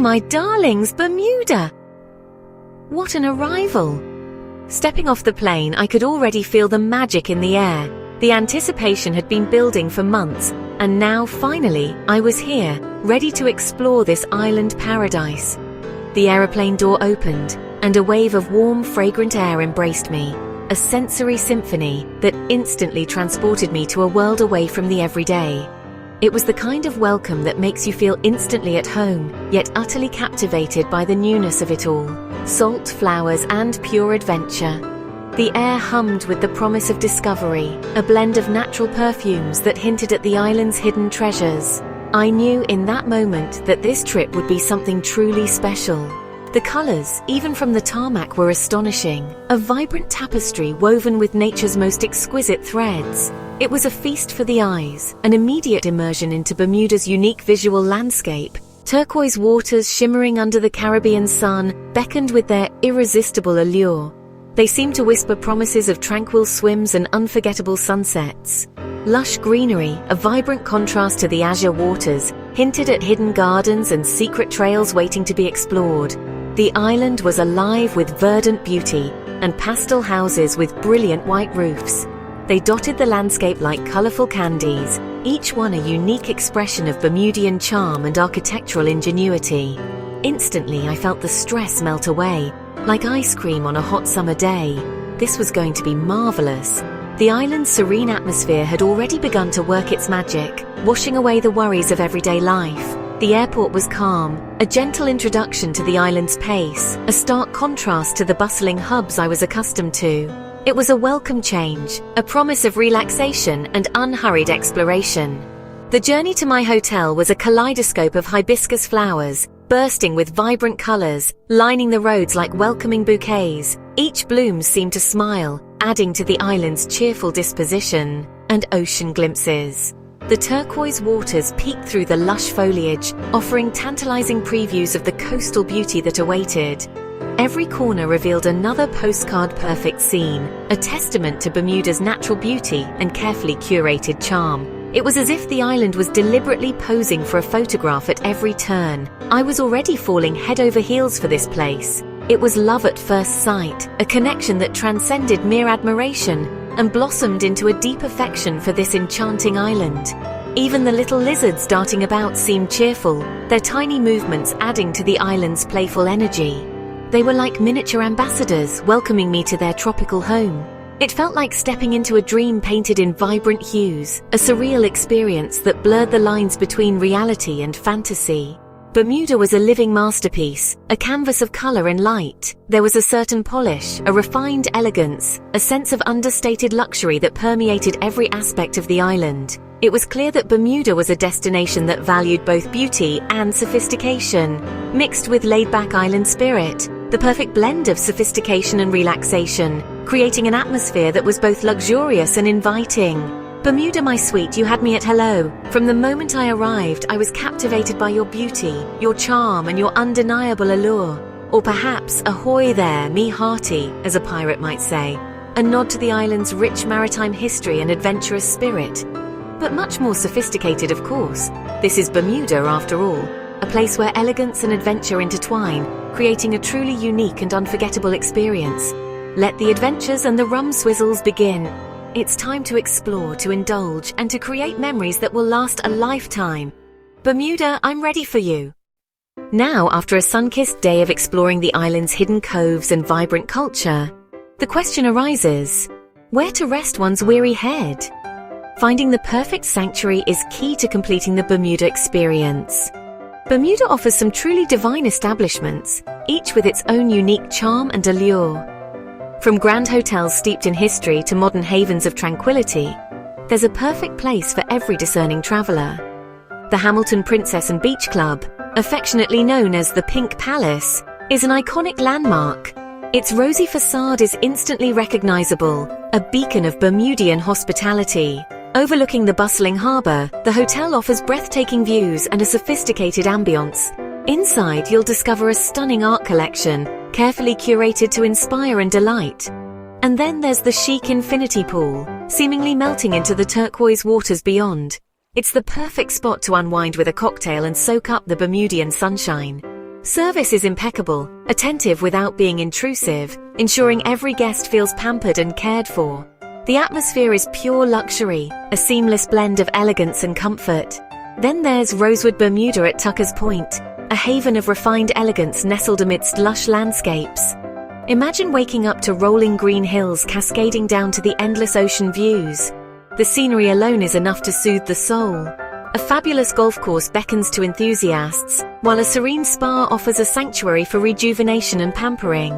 my darlings, Bermuda! What an arrival! Stepping off the plane, I could already feel the magic in the air. The anticipation had been building for months, and now, finally, I was here, ready to explore this island paradise. The aeroplane door opened, and a wave of warm, fragrant air embraced me, a sensory symphony that instantly transported me to a world away from the everyday. It was the kind of welcome that makes you feel instantly at home, yet utterly captivated by the newness of it all. Salt, flowers, and pure adventure. The air hummed with the promise of discovery, a blend of natural perfumes that hinted at the island's hidden treasures. I knew in that moment that this trip would be something truly special. The colors, even from the tarmac, were astonishing, a vibrant tapestry woven with nature's most exquisite threads. It was a feast for the eyes, an immediate immersion into Bermuda's unique visual landscape. Turquoise waters shimmering under the Caribbean sun beckoned with their irresistible allure. They seemed to whisper promises of tranquil swims and unforgettable sunsets. Lush greenery, a vibrant contrast to the azure waters, hinted at hidden gardens and secret trails waiting to be explored. The island was alive with verdant beauty and pastel houses with brilliant white roofs. They dotted the landscape like colorful candies, each one a unique expression of Bermudian charm and architectural ingenuity. Instantly, I felt the stress melt away, like ice cream on a hot summer day. This was going to be marvelous. The island's serene atmosphere had already begun to work its magic, washing away the worries of everyday life. The airport was calm, a gentle introduction to the island's pace, a stark contrast to the bustling hubs I was accustomed to. It was a welcome change, a promise of relaxation and unhurried exploration. The journey to my hotel was a kaleidoscope of hibiscus flowers, bursting with vibrant colors, lining the roads like welcoming bouquets. Each bloom seemed to smile, adding to the island's cheerful disposition. And ocean glimpses. The turquoise waters peeked through the lush foliage, offering tantalizing previews of the coastal beauty that awaited. Every corner revealed another postcard-perfect scene, a testament to Bermuda's natural beauty and carefully curated charm. It was as if the island was deliberately posing for a photograph at every turn. I was already falling head over heels for this place. It was love at first sight, a connection that transcended mere admiration and blossomed into a deep affection for this enchanting island. Even the little lizards darting about seemed cheerful, their tiny movements adding to the island's playful energy. They were like miniature ambassadors welcoming me to their tropical home. It felt like stepping into a dream painted in vibrant hues, a surreal experience that blurred the lines between reality and fantasy. Bermuda was a living masterpiece, a canvas of color and light. There was a certain polish, a refined elegance, a sense of understated luxury that permeated every aspect of the island. It was clear that Bermuda was a destination that valued both beauty and sophistication, mixed with laid-back island spirit, the perfect blend of sophistication and relaxation, creating an atmosphere that was both luxurious and inviting. Bermuda, my sweet, you had me at hello. From the moment I arrived, I was captivated by your beauty, your charm, and your undeniable allure. Or perhaps, ahoy there, me hearty, as a pirate might say, a nod to the island's rich maritime history and adventurous spirit. But much more sophisticated, of course. This is Bermuda, after all, a place where elegance and adventure intertwine, creating a truly unique and unforgettable experience. Let the adventures and the rum swizzles begin. It's time to explore, to indulge, and to create memories that will last a lifetime. Bermuda, I'm ready for you. Now, after a sun-kissed day of exploring the island's hidden coves and vibrant culture, the question arises, where to rest one's weary head? Finding the perfect sanctuary is key to completing the Bermuda experience. Bermuda offers some truly divine establishments, each with its own unique charm and allure. From grand hotels steeped in history to modern havens of tranquility, there's a perfect place for every discerning traveler. The Hamilton Princess and Beach Club, affectionately known as the Pink Palace, is an iconic landmark. Its rosy facade is instantly recognizable, a beacon of Bermudian hospitality. Overlooking the bustling harbor, the hotel offers breathtaking views and a sophisticated ambience. Inside, you'll discover a stunning art collection, carefully curated to inspire and delight. And then there's the chic infinity pool, seemingly melting into the turquoise waters beyond. It's the perfect spot to unwind with a cocktail and soak up the Bermudian sunshine. Service is impeccable, attentive without being intrusive, ensuring every guest feels pampered and cared for. The atmosphere is pure luxury, a seamless blend of elegance and comfort. Then there's Rosewood Bermuda at Tucker's Point, a haven of refined elegance nestled amidst lush landscapes. Imagine waking up to rolling green hills cascading down to the endless ocean views. The scenery alone is enough to soothe the soul. A fabulous golf course beckons to enthusiasts, while a serene spa offers a sanctuary for rejuvenation and pampering.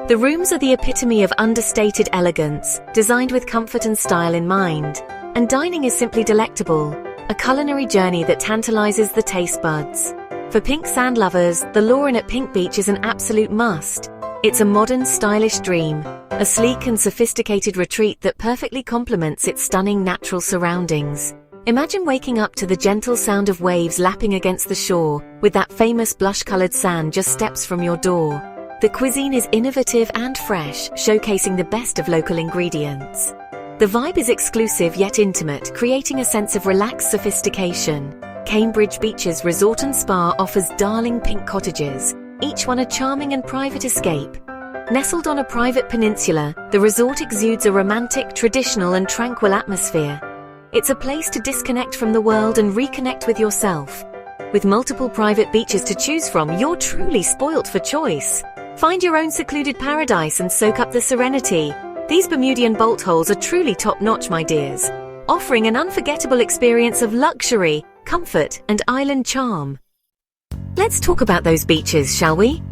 The rooms are the epitome of understated elegance, designed with comfort and style in mind. And dining is simply delectable, a culinary journey that tantalizes the taste buds. For pink sand lovers, the Lauren at Pink Beach is an absolute must. It's a modern, stylish dream, a sleek and sophisticated retreat that perfectly complements its stunning natural surroundings. Imagine waking up to the gentle sound of waves lapping against the shore, with that famous blush-colored sand just steps from your door. The cuisine is innovative and fresh, showcasing the best of local ingredients. The vibe is exclusive yet intimate, creating a sense of relaxed sophistication. Cambridge Beach's Resort and Spa offers darling pink cottages, each one a charming and private escape. Nestled on a private peninsula, the resort exudes a romantic, traditional and tranquil atmosphere. It's a place to disconnect from the world and reconnect with yourself. With multiple private beaches to choose from, you're truly spoilt for choice. Find your own secluded paradise and soak up the serenity. These Bermudian bolt holes are truly top-notch, my dears, offering an unforgettable experience of luxury, comfort and island charm. Let's talk about those beaches, shall we?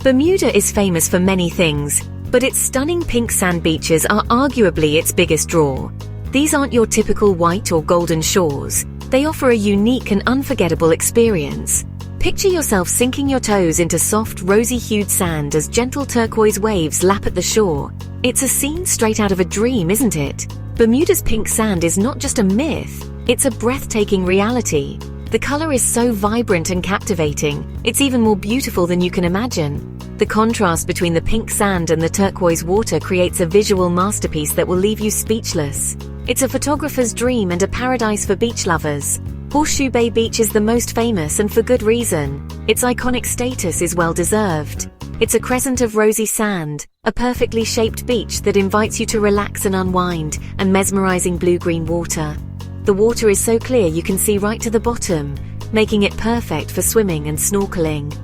Bermuda is famous for many things, but its stunning pink sand beaches are arguably its biggest draw. These aren't your typical white or golden shores. They offer a unique and unforgettable experience. Picture yourself sinking your toes into soft, rosy-hued sand as gentle turquoise waves lap at the shore. It's a scene straight out of a dream, isn't it? Bermuda's pink sand is not just a myth, it's a breathtaking reality. The color is so vibrant and captivating, it's even more beautiful than you can imagine. The contrast between the pink sand and the turquoise water creates a visual masterpiece that will leave you speechless. It's a photographer's dream and a paradise for beach lovers. Horseshoe Bay Beach is the most famous, and for good reason. Its iconic status is well deserved. It's a crescent of rosy sand, a perfectly shaped beach that invites you to relax and unwind, and mesmerizing blue-green water. The water is so clear you can see right to the bottom, making it perfect for swimming and snorkeling.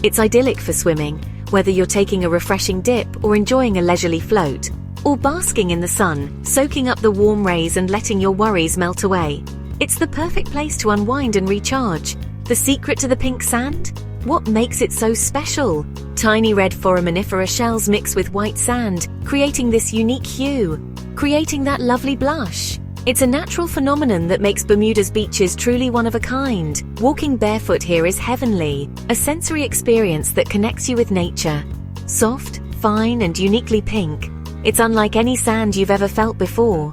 It's idyllic for swimming, whether you're taking a refreshing dip or enjoying a leisurely float, or basking in the sun, soaking up the warm rays and letting your worries melt away. It's the perfect place to unwind and recharge. The secret to the pink sand? What makes it so special? Tiny red foraminifera shells mix with white sand, creating this unique hue, creating that lovely blush. It's a natural phenomenon that makes Bermuda's beaches truly one of a kind. Walking barefoot here is heavenly, a sensory experience that connects you with nature. Soft, fine, and uniquely pink. It's unlike any sand you've ever felt before.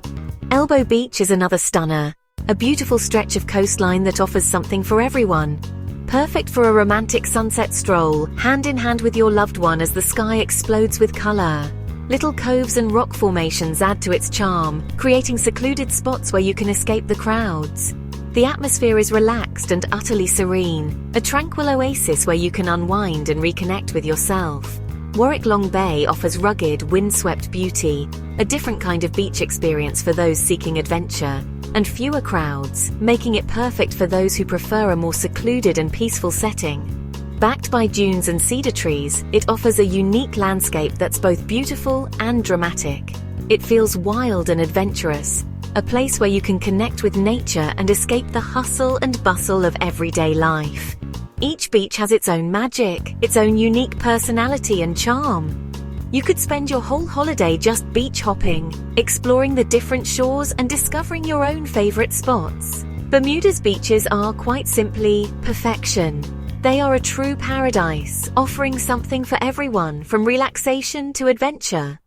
Elbow Beach is another stunner, a beautiful stretch of coastline that offers something for everyone. Perfect for a romantic sunset stroll, hand in hand with your loved one as the sky explodes with color. Little coves and rock formations add to its charm, creating secluded spots where you can escape the crowds. The atmosphere is relaxed and utterly serene, a tranquil oasis where you can unwind and reconnect with yourself. Warwick Long Bay offers rugged, windswept beauty, a different kind of beach experience for those seeking adventure, and fewer crowds, making it perfect for those who prefer a more secluded and peaceful setting. Backed by dunes and cedar trees, it offers a unique landscape that's both beautiful and dramatic. It feels wild and adventurous, a place where you can connect with nature and escape the hustle and bustle of everyday life. Each beach has its own magic, its own unique personality and charm. You could spend your whole holiday just beach hopping, exploring the different shores and discovering your own favorite spots. Bermuda's beaches are, quite simply, perfection. They are a true paradise, offering something for everyone, from relaxation to adventure.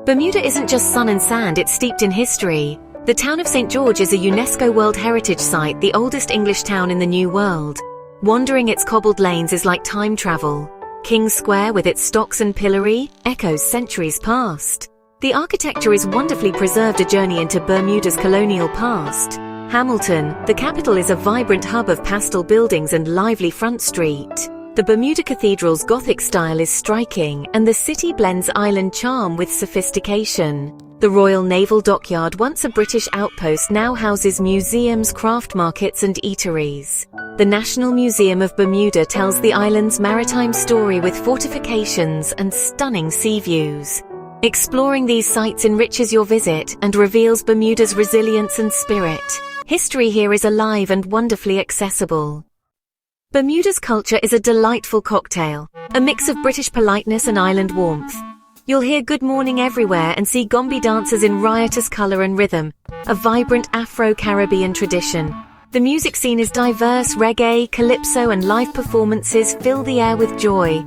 Bermuda isn't just sun and sand, it's steeped in history. The town of St. George is a UNESCO World Heritage Site, the oldest English town in the New World. Wandering its cobbled lanes is like time travel. King's Square, with its stocks and pillory, echoes centuries past. The architecture is wonderfully preserved, a journey into Bermuda's colonial past. Hamilton, the capital, is a vibrant hub of pastel buildings and lively Front Street. The Bermuda Cathedral's Gothic style is striking, and the city blends island charm with sophistication. The Royal Naval Dockyard, once a British outpost, now houses museums, craft markets, and eateries. The National Museum of Bermuda tells the island's maritime story with fortifications and stunning sea views. Exploring these sites enriches your visit and reveals Bermuda's resilience and spirit. History here is alive and wonderfully accessible. Bermuda's culture is a delightful cocktail, a mix of British politeness and island warmth. You'll hear good morning everywhere and see gombi dancers in riotous colour and rhythm, a vibrant Afro-Caribbean tradition. The music scene is diverse. Reggae, calypso, and live performances fill the air with joy.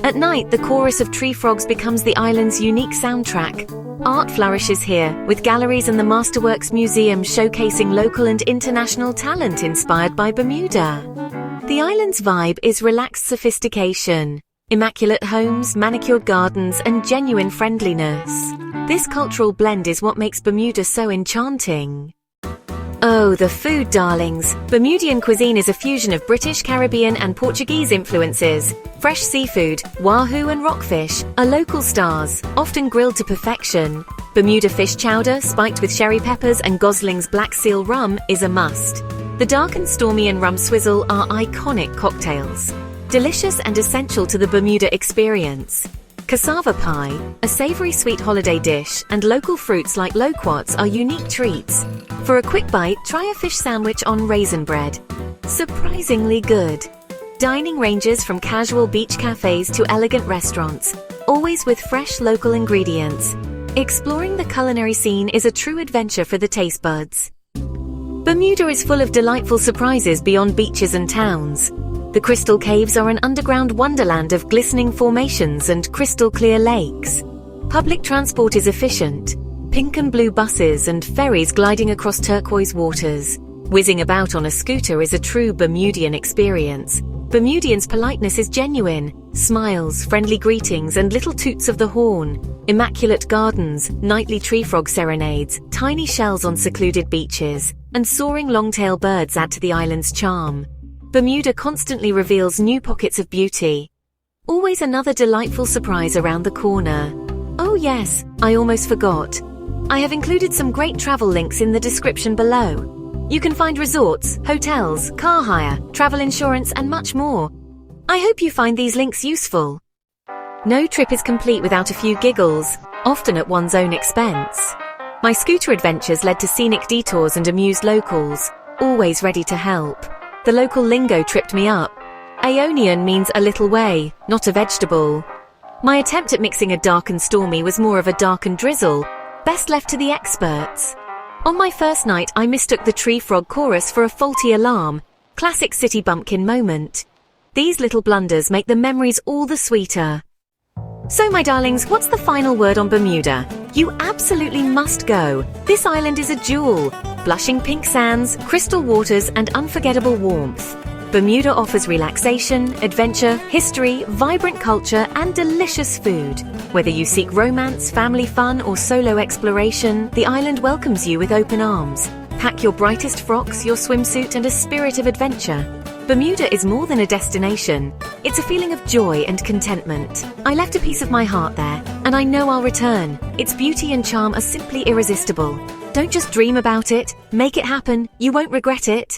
At night, the chorus of tree frogs becomes the island's unique soundtrack. Art flourishes here, with galleries and the Masterworks Museum showcasing local and international talent inspired by Bermuda. The island's vibe is relaxed sophistication, immaculate homes, manicured gardens, and genuine friendliness. This cultural blend is what makes Bermuda so enchanting. Oh, the food, darlings. Bermudian cuisine is a fusion of British, Caribbean, and Portuguese influences. Fresh seafood, wahoo and rockfish, are local stars, often grilled to perfection. Bermuda fish chowder, spiked with sherry peppers, and Gosling's Black Seal rum is a must. The Dark and Stormy and Rum Swizzle are iconic cocktails, delicious and essential to the Bermuda experience. Cassava pie, a savory sweet holiday dish, and local fruits like loquats are unique treats. For a quick bite, try a fish sandwich on raisin bread. Surprisingly good. Dining ranges from casual beach cafes to elegant restaurants, always with fresh local ingredients. Exploring the culinary scene is a true adventure for the taste buds. Bermuda is full of delightful surprises beyond beaches and towns. The Crystal Caves are an underground wonderland of glistening formations and crystal-clear lakes. Public transport is efficient. Pink and blue buses and ferries gliding across turquoise waters. Whizzing about on a scooter is a true Bermudian experience. Bermudians' politeness is genuine. Smiles, friendly greetings, and little toots of the horn. Immaculate gardens, nightly tree frog serenades, tiny shells on secluded beaches, and soaring long-tail birds add to the island's charm. Bermuda constantly reveals new pockets of beauty. Always another delightful surprise around the corner. Oh yes, I almost forgot. I have included some great travel links in the description below. You can find resorts, hotels, car hire, travel insurance, and much more. I hope you find these links useful. No trip is complete without a few giggles, often at one's own expense. My scooter adventures led to scenic detours and amused locals, always ready to help. The local lingo tripped me up. Aeonian means a little way, not a vegetable. My attempt at mixing a dark and stormy was more of a dark and drizzle, best left to the experts. On my first night, I mistook the tree frog chorus for a faulty alarm. Classic city bumpkin moment. These little blunders make the memories all the sweeter. So my darlings, what's the final word on Bermuda? You absolutely must go. This island is a jewel. Blushing pink sands, crystal waters, and unforgettable warmth. Bermuda offers relaxation, adventure, history, vibrant culture, and delicious food. Whether you seek romance, family fun, or solo exploration, the island welcomes you with open arms. Pack your brightest frocks, your swimsuit, and a spirit of adventure. Bermuda is more than a destination. It's a feeling of joy and contentment. I left a piece of my heart there, and I know I'll return. Its beauty and charm are simply irresistible. Don't just dream about it. Make it happen. You won't regret it.